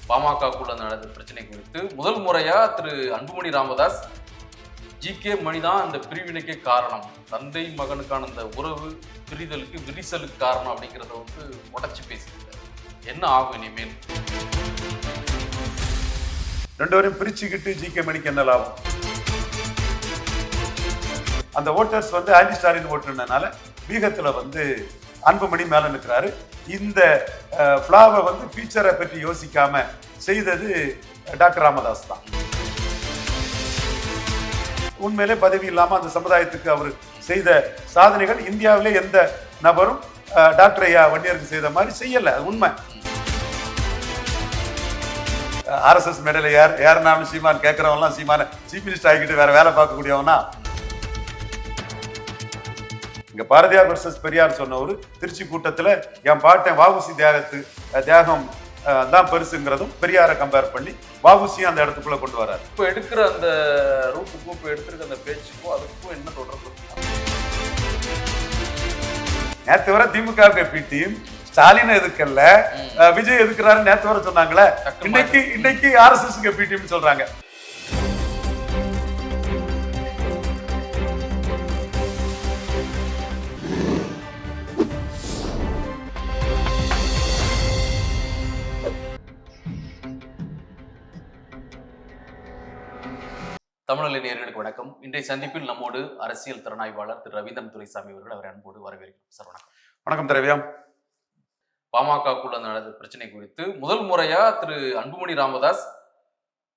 பாமகக்குள்ள நடந்த பிரச்சனை குறித்து முதல் முறையா திரு அன்புமணி ராமதாஸ் ஜி.கே. மணி தான் அந்த பிரிவினைக்கே காரணம், தந்தை மகனுக்கான அந்த உறவு பிரிதலுக்கு விரிசலுக்கு காரணம் அப்படிங்கிறத உடைச்சு பேசியிருக்காரு. என்ன ஆகும் இனிமேல்? ரெண்டு பேரும் பிரிச்சுக்கிட்டு ஜி.கே. மணிக்கு என்ன லாபம்? அந்த ஓட்டர்ஸ் ஆன்டி ஸ்டாலின் ஓட்டுனால பீகத்துல அன்புமணி மேல நிற்கிறாரு. இந்த பிளாவை ஃபியூச்சரை பற்றி யோசிக்காம செய்தது டாக்டர் ராமதாஸ் தான். உண்மையிலே பதவி இல்லாம அந்த சமுதாயத்துக்கு அவர் செய்த சாதனைகள் இந்தியாவிலே எந்த நபரும் டாக்டர் ஐயா வன்னியருக்கு செய்த மாதிரி செய்யல. அது உண்மை. RSS மேடையில யாருனாலும் சீமான் கேட்கறவன்லாம் சீமான சீஃப் மினிஸ்டர் ஆகிக்கிட்டு வேற வேலை பார்க்கக்கூடியவனா? இங்க பாரதியார் வர்சஸ் பெரியார் சொன்னவர் திருச்சி கூட்டத்துல என் பாட்டேன் வாவுசி தியாகம் தான் பெருசுங்கிறதும் பெரியாரை கம்பேர் பண்ணி வாவுசியும் அந்த இடத்துக்குள்ள கொண்டு வராரு. இப்போ எடுக்கிற அந்த ரூட்டுக்கும் இப்போ எடுத்துருக்க அந்த பேச்சுக்கும் அதுக்கும் என்ன தொடர்பு? நேற்று வர திமுக டீம் ஸ்டாலின் எதுக்கல்ல, விஜய் எதுக்குறாரு நேற்று வர சொன்னாங்களே, இன்னைக்கு RSS டீம் சொல்றாங்க. தமிழ்நிலை நேயர்களுக்கு வணக்கம். இன்றைய சந்திப்பில் நம்மோடு அரசியல் திறனாய்வாளர் திரு ரவீந்திரன் துரைசாமி அவர்கள், அவரை அன்போடு வரவேற்கிறோம். சார் வணக்கம். வணக்கம் திரவியம். பாமகக்குள்ள நடந்த பிரச்சனை குறித்து முதல் முறையா திரு அன்புமணி ராமதாஸ்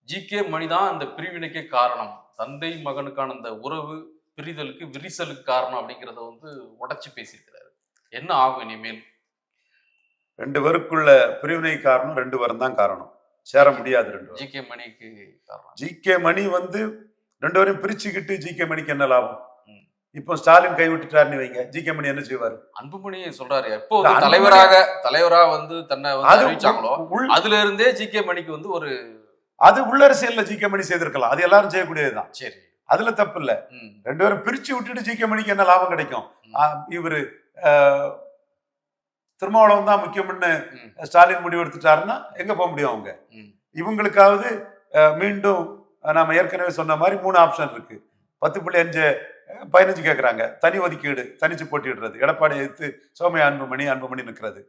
ஜி.கே. மணி தான் அந்த பிரிவினைக்கே காரணம், தந்தை மகனுக்கான அந்த உறவு பிரிதலுக்கு விரிசலுக்கு காரணம் அப்படிங்கிறத உடைச்சு பேசியிருக்கிறாரு. என்ன ஆகும் இனிமேல்? ரெண்டு பேருக்குள்ள பிரிவினை காரணம் ரெண்டு பேரும் தான் காரணம், சேர முடியாது. ஜி.கே. மணிக்கு காரணம் ஜி.கே. மணி ரெண்டு பேரும் பிரிச்சுக்கிட்டு ஜி.கே. மணிக்கு என்ன லாபம்? இப்போ ஸ்டாலின் கைவிட்டுட்டாருன்னு வைங்க, ஜி.கே. மணி என்ன செய்வாரு? அன்புமணி சொல்றாரு, எப்போ தலைவரா தன்னை அறிவிச்சாங்களோ அதுல இருந்தே ஜி.கே. மணிக்கு ஒரு அது உள்ளரசியல்ல ஜி.கே. மணி செய்திருக்கலாம், அது எல்லாரும் செய்யக்கூடியதுதான். சரி, அதுல தப்பு இல்ல. ரெண்டு பேரும் பிரிச்சு விட்டுட்டு ஜி.கே. மணிக்கு என்ன லாபம் கிடைக்கும்? இவரு திருமாவளவன் தான் முக்கியம்னு ஸ்டாலின் முடிவு எடுத்துட்டாருன்னா எங்க போக முடியும்? அவங்க இவங்களுக்காவது மீண்டும் நாம ஏற்கனவே சொன்ன மாதிரி 3 ஆப்ஷன் இருக்கு. 10.5 15 கேட்கறாங்க, தனி ஒதுக்கீடு, தனிச்சு போட்டிடுறது, எடப்பாடி எதிர்த்து சோமையா அன்புமணி நிற்கிறது,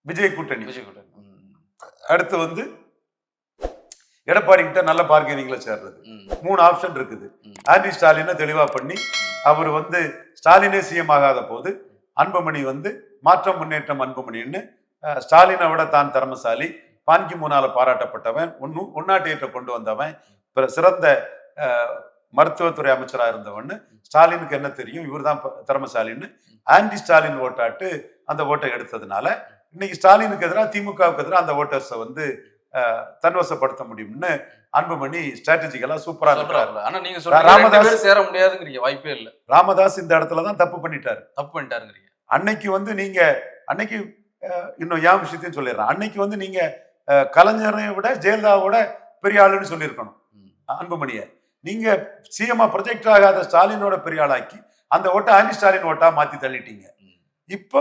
விஜய் கூட்டணி. அடுத்து எடப்பாடி கிட்ட நல்ல பார்கெனிங்ல சேர்றது. 3 ஆப்ஷன் இருக்குது. ஆன்டி ஸ்டாலினை தெளிவா பண்ணி அவர் ஸ்டாலினே சிஎம் ஆகாத போது அன்புமணி மாற்றம் முன்னேற்றம் அன்புமணின்னு ஸ்டாலினை விட தான் திறமசாலி, பான்கி மூனால பாராட்டப்பட்டவன், உள்நாட்டியத்தை கொண்டு வந்தவன், சிறந்த மருத்துவத்துறை அமைச்சராக இருந்தவன், ஸ்டாலினுக்கு என்ன தெரியும், இவர் தான் திறமசாலின்னு ஆன்டி ஸ்டாலின் ஓட்டாட்டு அந்த ஓட்டை எடுத்ததுனால இன்னைக்கு ஸ்டாலினுக்கு எதிராக திமுகவுக்கு எதிராக அந்த ஓட்டர்ஸை தன்வசப்படுத்த முடியும்னு அன்புமணி ஸ்ட்ராட்டஜிக்கலா சூப்பரா இருக்கிறாரு. ஆனா நீங்க ராமதாஸ் சேர முடியாதுங்கிறீங்க, வாய்ப்பே இல்லை. ராமதாஸ் இந்த இடத்துலதான் தப்பு பண்ணிட்டாருங்கிறீங்க. அன்னைக்கு நீங்க அன்னைக்கு இன்னும் என் விஷயத்தையும் சொல்லிடுறேன். அன்னைக்கு நீங்க கலைஞரை விட ஜெயலலிதாவோட பெரிய ஆளுன்னு சொல்லியிருக்கணும் அன்புமணியை. நீங்க சிஎம்ஆ ப்ரொஜெக்ட் ஆகாத ஸ்டாலினோட பெரிய ஆளாக்கி அந்த ஓட்டை ஆன்டி ஸ்டாலின் ஓட்டா மாத்தி தள்ளிட்டீங்க. இப்போ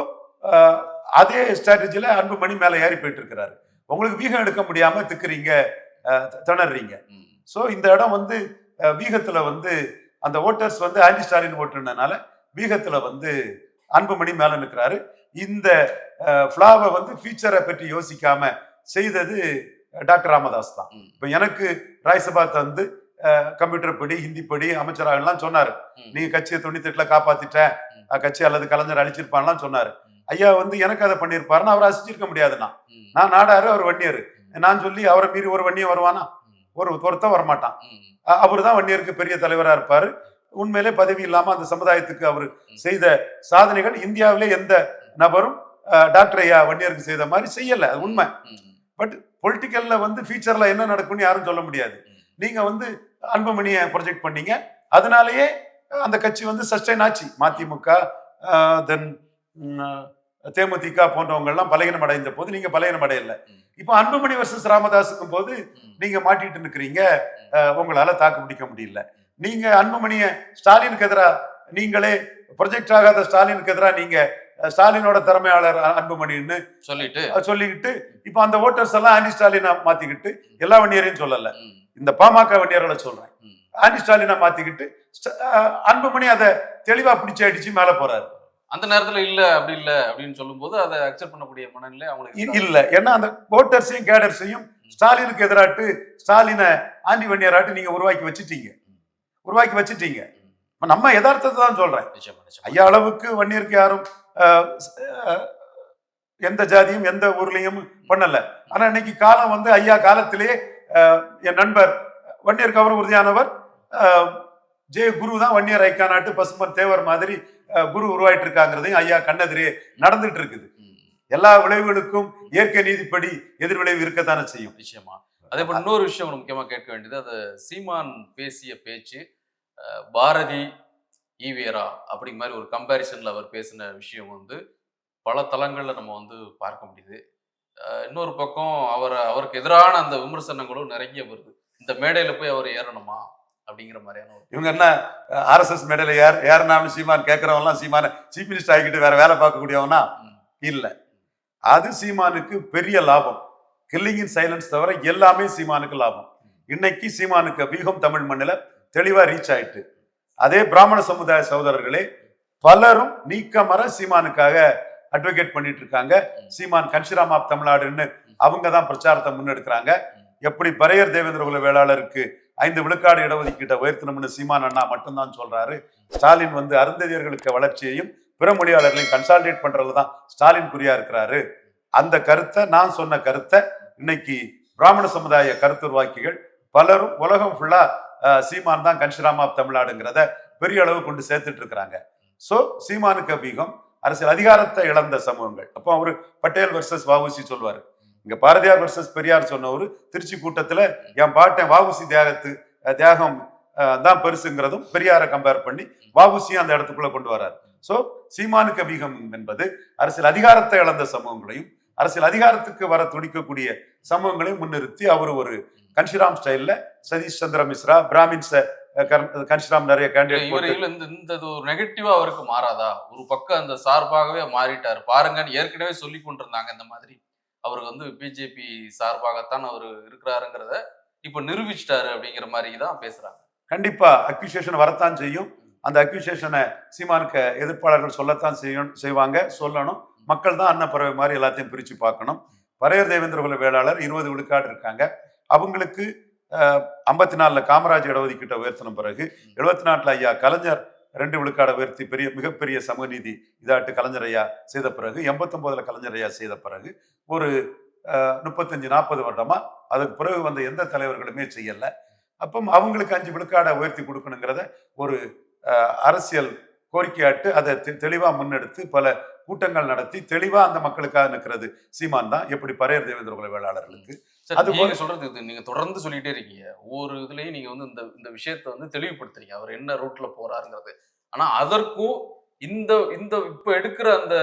அதே ஸ்ட்ராட்டஜில அன்புமணி மேல ஏறி போயிட்டு இருக்கிறாரு. உங்களுக்கு வீகம் எடுக்க முடியாம திக்குறீங்க, திணறீங்க. ஸோ இந்த இடம் வீகத்துல அந்த ஓட்டர்ஸ் ஆன்டி ஸ்டாலின் ஓட்டுனால வீகத்துல அன்புமணி மேல நிற்கிறாரு. இந்த பிளாவை ஃபியூச்சரை பற்றி யோசிக்காம செய்தது டாக்டர் ராமதாஸ் தான். இப்ப எனக்கு ராஜ்யசபா கம்ப்யூட்டர் படி ஹிந்தி படி அமைச்சராகலாம் சொன்னாரு, நீங்க கட்சியை 98ல காப்பாத்திட்டேன், கட்சி அல்லது கலைஞர் அழிச்சிருப்பான்லாம் சொன்னாரு. ஐயா எனக்கு அதை பண்ணியிருப்பாருன்னா அவர் அசிச்சிருக்க முடியாதுன்னா. நான் நாடாரு, அவர் வன்னியரு, நான் சொல்லி அவரை மீறி ஒரு வன்னியம் வருவானா? ஒருத்தன் வரமாட்டான். அவரு தான் வன்னியருக்கு பெரிய தலைவரா இருப்பாரு. உண்மையிலே பதவி இல்லாம அந்த சமுதாயத்துக்கு அவர் செய்த சாதனைகள் இந்தியாவிலே எந்த நபரும் டாக்டர் ஐயா வன்னியருக்கு செய்த மாதிரி செய்யல. அது உண்மை. பட் பொலிட்டிக்கல்ல ஃபியூச்சர்ல என்ன நடக்கும்னு யாரும் சொல்ல முடியாது. நீங்க அன்புமணியை ப்ரொஜெக்ட் பண்ணீங்க, அதனாலேயே அந்த கட்சி சஸ்டைன் ஆச்சு. மதிமுக தென் தேமுதிக போன்றவங்க எல்லாம் பலகீனம் அடைந்த போது நீங்க பலகீனம் அடையல. இப்போ அன்புமணி வர்சஸ் ராமதாஸுக்கும் போது நீங்க மாட்டிட்டு நிற்கிறீங்க, உங்களால தாக்கு பிடிக்க முடியல. நீங்க அன்புமணியை ஸ்டாலினுக்கு எதிராக நீங்களே ப்ரொஜெக்ட் ஆகாத ஸ்டாலினுக்கு எதிராக நீங்க ஸ்டாலினோட திறமையாளர் அன்புமணின்னு சொல்லிக்கிட்டு இப்ப அந்த ஓட்டர்ஸ் எல்லாம் ஆன்டி ஸ்டாலினா மாத்திக்கிட்டு எல்லா வன்னியரையும் சொல்லல, இந்த பாமக வன்னியர்களை சொல்றேன், ஆன்டி ஸ்டாலினா மாத்திக்கிட்டு அன்புமணி அதை தெளிவா பிடிச்சு அடிச்சு மேல போறாரு. அந்த நேரத்துல இல்ல அப்படி இல்ல அப்படின்னு சொல்லும் போது அதை அக்செப்ட் பண்ணக்கூடிய மனநிலை அவங்களுக்கு இல்ல. ஏன்னா அந்த ஓட்டர்ஸையும் கேடர்ஸையும் ஸ்டாலினுக்கு எதிராட்டு ஸ்டாலினை ஆண்டி வன்னியராட்டு நீங்க உருவாக்கி வச்சுட்டீங்க. நம்ம யதார்த்தத்தை தான் சொல்றேன். ஐயா அளவுக்கு வன்னியருக்கு யாரும் எந்த ஜாதியும் எந்த ஊர்லயும் பண்ணல. ஆனா இன்னைக்கு காலம் வந்து ஐயா காலத்திலேயே என் நண்பர் வன்னியருக்கு அவர் உறுதியானவர் ஜெய குரு தான் வன்னியர் ஐக்கா நாட்டு பசுமன் தேவர் மாதிரி குரு உருவாயிட்டு இருக்காங்கிறதையும் ஐயா கண்ணெதிரே நடந்துட்டு இருக்குது. எல்லா விளைவுகளுக்கும் இயற்கை நீதிப்படி எதிர்விளைவு இருக்கத்தானே செய்யும். நிச்சயமா. அதே போல இன்னொரு விஷயம் முக்கியமா கேட்க வேண்டியது, அது சீமான் பேசிய பேச்சு பாரதி ஈவேரா அப்படிங்கிற மாதிரி ஒரு கம்பேரிசன்ல அவர் பேசின விஷயம் வந்து பல தளங்கள்ல நம்ம வந்து பார்க்க முடியுது. இன்னொரு பக்கம் அவருக்கு எதிரான அந்த விமர்சனங்களும் நிறைய வருது. இந்த மேடையில போய் அவர் ஏறணுமா அப்படிங்கிற மாதிரியான இவங்க என்ன RSS மேடையில ஏறினாலும் சீமான் கேட்கறவங்கலாம் சீமான சீஃப் மினிஸ்டர் ஆகிக்கிட்டு வேற வேலை பார்க்கக்கூடியவனா இல்ல. அது சீமானுக்கு பெரிய லாபம். கில்லிங் இன் சைலன்ஸ் தவிர எல்லாமே சீமானுக்கு லாபம். இன்னைக்கு சீமானுக்கு வீகம் தமிழ் மண்ணில தெளிவா ரீச் ஆயிட்டு. அதே பிராமண சமுதாய சகோதரர்களே பலரும் நீக்கமர சீமானுக்காக அட்வொகேட் பண்ணிட்டு இருக்காங்க. சீமான் கன்ஷிராம் ஆப் தமிழ்நாடுன்னு அவங்க தான் பிரச்சாரத்தை முன்னெடுக்கிறாங்க. எப்படி பரையர் தேவேந்திர குல வேளாளருக்கு 5 விழுக்காடு இடஒதுக்கீட்டை உயர்த்தணும்னு சீமான் அண்ணா மட்டும்தான் சொல்றாரு. ஸ்டாலின் வந்து அருந்ததியர்களுக்கு வளர்ச்சியையும் பிற மொழியாளர்களையும் கன்சால்டேட் பண்றதுதான் ஸ்டாலின் குறியா இருக்கிறாரு. அந்த கருத்தை, நான் சொன்ன கருத்தை இன்னைக்கு பிராமண சமுதாய கருத்துருவாக்கிகள் பலரும் உலகம் ஃபுல்லா சீமான் தான் கன்ஷிராம் ஆப் தமிழ்நாடுங்கிறத பெரிய அளவு கொண்டு சேர்த்துட்டு இருக்கிறாங்க. சோ சீமானுக்கு வீகம் அரசியல் அதிகாரத்தை இழந்த சமூகங்கள். அப்போ அவரு பட்டேல் வர்சஸ் வஉசி சொல்வாரு. இங்க பாரதியார் வர்சஸ் பெரியார் சொன்னவரு திருச்சி கூட்டத்துல என் பாட்டேன் வஉசி தியாகம் தான் பெருசுங்கிறதும் பெரியாரை கம்பேர் பண்ணி வஉசியும் அந்த இடத்துக்குள்ள கொண்டு வர்றாரு. சோ சீமானுக்கு வீகம் என்பது அரசியல் அதிகாரத்தை இழந்த சமூகங்களையும் அரசியல் அதிகாரத்துக்கு வர துடிக்கக்கூடிய சமூகங்களையும் முன்னிறுத்தி அவர் ஒரு கன்ஷிராம் ஸ்டைல்ல சதீஷ் சந்திர மிஸ்ரா பிராமின்ஸ கன்ஷிராம் நிறைய கேண்டிடேட் இந்த ஒரு நெகட்டிவா அவருக்கு மாறாதா? ஒரு பக்கம் அந்த சார்பாகவே மாறிட்டாரு பாருங்கன்னு ஏற்கனவே சொல்லி கொண்டிருந்தாங்க. இந்த மாதிரி அவருக்கு வந்து பிஜேபி சார்பாகத்தான் அவர் இருக்கிறாருங்கிறத இப்ப நிரூபிச்சிட்டாரு அப்படிங்கிற மாதிரி தான் பேசுறாங்க. கண்டிப்பா அக்யூசியேஷன் வரத்தான் செய்யும். அந்த அக்யூசியேஷனை சீமானுக்கு எதிர்ப்பாளர்கள் சொல்லத்தான் செய்வாங்க, சொல்லணும். மக்கள் தான் அன்னப்பறவை மாதிரி எல்லாத்தையும் பிரிச்சு பார்க்கணும். பரையர் தேவேந்திர குல வேளாளர் 20 விழுக்காடு இருக்காங்க. அவங்களுக்கு 54 காமராஜ் இடஒதுக்கீட்டை உயர்த்தின பிறகு 74 ஐயா கலைஞர் 2 விழுக்காடை உயர்த்தி மிகப்பெரிய சமூக நீதி இதாட்டு கலைஞர் ஐயா செய்த பிறகு 89 கலைஞர் ஐயா செய்த பிறகு ஒரு 35-40 வருடமா அதுக்கு பிறகு வந்த எந்த தலைவர்களுமே செய்யல. அப்போ அவங்களுக்கு 5 விழுக்காடை உயர்த்தி கொடுக்கணுங்கிறத ஒரு அரசியல் கோரிக்கையாட்டு அதை தெளிவா முன்னெடுத்து பல கூட்டங்கள் நடத்தி தெளிவா அந்த மக்களுக்காக நிற்கிறது சீமான் தான். எப்படி பரையர் தேவேந்திர குல வேளாளர்களுக்கு அது சொல்றது நீங்க தொடர்ந்து சொல்லிட்டே இருக்கீங்க. ஒவ்வொரு இதுலயும் நீங்க வந்து இந்த விஷயத்தை வந்து தெளிவுபடுத்துறீங்க, அவர் என்ன ரூட்ல போறாருங்கிறது. ஆனா அதற்கும் இந்த இப்ப எடுக்கிற அந்த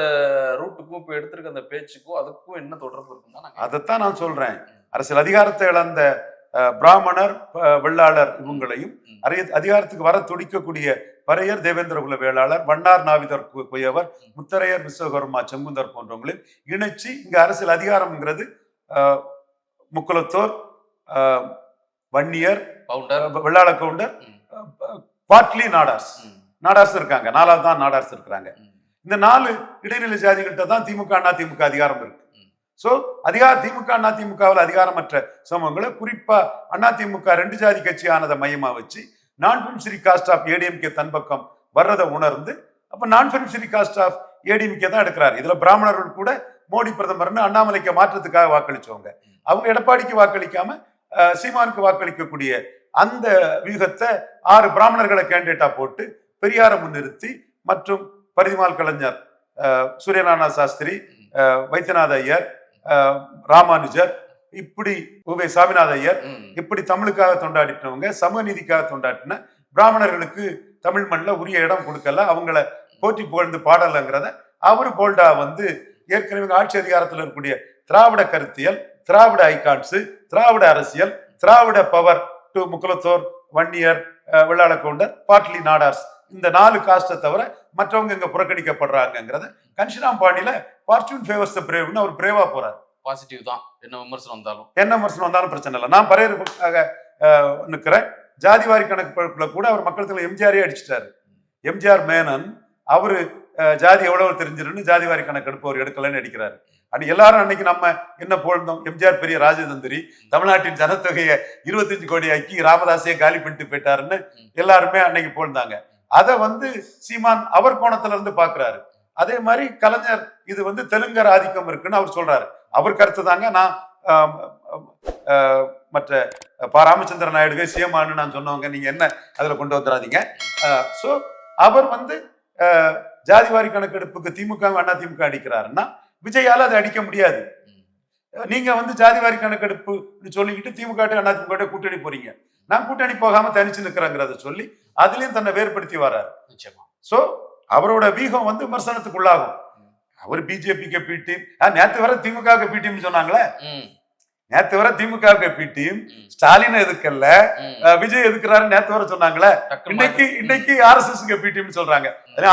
ரூட்டுக்கும் இப்ப எடுத்திருக்க அந்த பேச்சுக்கும் அதுக்கும் என்ன தொடர்பு இருக்குன்னா அதைத்தான் நான் சொல்றேன். அரசியல் அதிகாரத்தை இழந்த பிராமணர் வெள்ளாளர் இவங்களையும் அதிகாரத்துக்கு வர துடிக்கக்கூடிய பரையர் தேவேந்திர குல வேளாளர் வண்ணார் நாவிதர் குயவர் முத்தரையர் விஸ்வகர்மா செங்குந்தர் போன்றவங்களையும் இணைச்சு இங்க அரசியல் அதிகாரம்ங்கிறது முக்குலத்தோர் வன்னியர் வெள்ளாள கவுண்டர் பாட்லி நாடார்ஸ் இருக்காங்க. 4வது தான் நாடார்ஸ் இருக்கிறாங்க. இந்த 4 இடைநிலை ஜாதிகள்கிட்ட தான் திமுக அதிமுக அதிகாரம் இருக்கு. சோ திமுக அதிமுகவில் அதிகாரமற்ற சமூகங்களை குறிப்பா அதிமுக 2 ஜாதி கட்சி ஆனதை மையமா வச்சு நான் பெனிஃபிஷரி காஸ்ட் ஆஃப் ஏடிஎம்கே தன் பக்கம் வர்றதை உணர்ந்து அப்ப நான் பெனிஃபிஷரி காஸ்ட் ஆஃப் ஏடிஎம்கே தான் எடுக்கிறாரு. இதுல பிராமணர்கள் கூட மோடி பிரதமர்னு அண்ணாமலைக்கு மாற்றத்துக்காக வாக்களிச்சவங்க. அவங்க எடப்பாடிக்கு வாக்களிக்காம சீமானுக்கு வாக்களிக்கக்கூடிய அந்த வியூகத்தை 6 பிராமணர்களை கேண்டிடேட்டா போட்டு பெரியாரை முன்னிறுத்தி மற்றும் பரிதிமால் கலைஞர், சூரியநாராயண சாஸ்திரி, வைத்தியநாத ஐயர், ராமானுஜர், இப்படி உவே சாமிநாத ஐயர், இப்படி தமிழுக்காக தொண்டாடினவங்க, சமூக நீதிக்காக தொண்டாட்டின பிராமணர்களுக்கு தமிழ் மண்ணில் உரிய இடம் கொடுக்கல, அவங்கள போற்றி புகழ்ந்து பாடலைங்கிறத அவரு போல்டா வந்து ஏற்கனவே ஆட்சி அதிகாரத்தில் இருக்கக்கூடிய திராவிட கருத்தியல், திராவிட ஐகான்ஸ், திராவிட அரசியல், திராவிட பவர் டு முக்குலத்தோர், வன்னியர், வெள்ளாள கவுண்டர், பாட்லி நாடார்ஸ் இந்த 4 காஸ்ட்டை தவிர மற்றவங்க இங்க புறக்கணிக்கப்படுறாங்கிறத கன்ஷிராம் பாணியில ஃபார்ச்சூன் ஃபேவர்ஸ் த பிரேவ்னு அவர் பிரேவா போறாரு. பாசிட்டிவ் தான், என்ன விமர்சனம் வந்தாலும் என்ன விமர்சனம் வந்தாலும் பிரச்சனை இல்லை. நான் பரையறுப்புக்காக நிற்கிறேன். ஜாதிவாரி கணக்குல கூட அவர் மக்கள் தலைவர் எம்ஜிஆரே அடிச்சிட்டாரு. எம்ஜிஆர் மேனன் அவரு ஜாதி எவ்வளவு தெரிஞ்சிருன்னு ஜாதிவாரி கணக்கெடுப்பு அவர் எடுக்கலன்னு அடிக்கிறாரு. அப்படி எல்லாரும் அன்னைக்கு நம்ம என்ன போழ்ந்தோம், எம்ஜிஆர் பெரிய ராஜதந்திரி, தமிழ்நாட்டின் ஜனத்தொகையை 25 கோடி ஆக்கி ராமதாஸையே காலி பண்ணிட்டு போயிட்டாருன்னு எல்லாருமே அன்னைக்கு போழ்ந்தாங்க. அதை சீமான் அவர் கோணத்துல இருந்து பாக்குறாரு. அதே மாதிரி கலைஞர் இது தெலுங்கர் ஆதிக்கம் இருக்குன்னு அவர் சொல்றாரு. அவர் கருத்து தாங்க. நான் மற்ற ராமச்சந்திரன் நாயுடுவே சிஎம்ஆன்னு நான் சொன்னவங்க, நீங்க என்ன அதுல கொண்டு வந்துடாதீங்க. சோ அவர் ஜாதிவாரி கணக்கெடுப்புக்கு திமுக அண்ணா திமுக அடிக்கிறாருன்னா விஜயால அதை அடிக்க முடியாது. நீங்க ஜாதிவாரி கணக்கெடுப்பு சொல்லிக்கிட்டு திமுக அண்ணா திமுக கூட்டணி போறீங்க. நான் கூட்டணி போகாம தனிச்சு நிக்கிறேங்கிறத சொல்லி அதுலயும் தன்னை வேறுபடுத்தி வர்றாரு. சோ அவரோட வீகம் விமர்சனத்துக்கு உள்ளாகும். அவர் பிஜேபிக்கு பி டீம், நேத்து வர திமுக பி டீம் சொன்னாங்களே, நேத்து வர திமுக பி டீம், ஸ்டாலின் எதுக்கல்ல விஜய் எதுக்குறாரு நேத்து வர சொன்னாங்களே, இன்னைக்கு ஆர்எஸ்எஸ் பி டீம் சொல்றாங்க.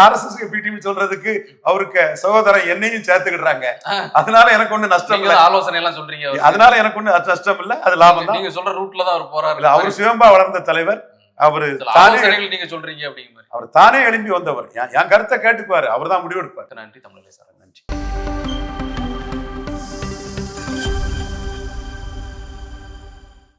ஆர்எஸ்எஸ் பி டீம் சொல்றதுக்கு அவருக்கு சகோதரன் என்னையும் சேர்த்துக்கிடுறாங்க. அதனால எனக்கு ஒண்ணு நஷ்டம் இல்ல, ஆலோசனை எல்லாம் சொல்றீங்க. அதனால எனக்கு ஒண்ணு நஷ்டம் இல்ல, அது லாபம் தான். நீங்க சொல்ற ரூட்ல தான் அவர் போறாரு. அவர் சுயம்பா வளர்ந்த தலைவர். அவரு நீங்க சொல்றீங்க அப்படிங்கிற அவர் தானே எழும்பி வந்தவர். என் கருத்தை கேட்டுக்குவாரு, அவர் தான் முடிவெடுப்பார். நன்றி தமிழ். நன்றி.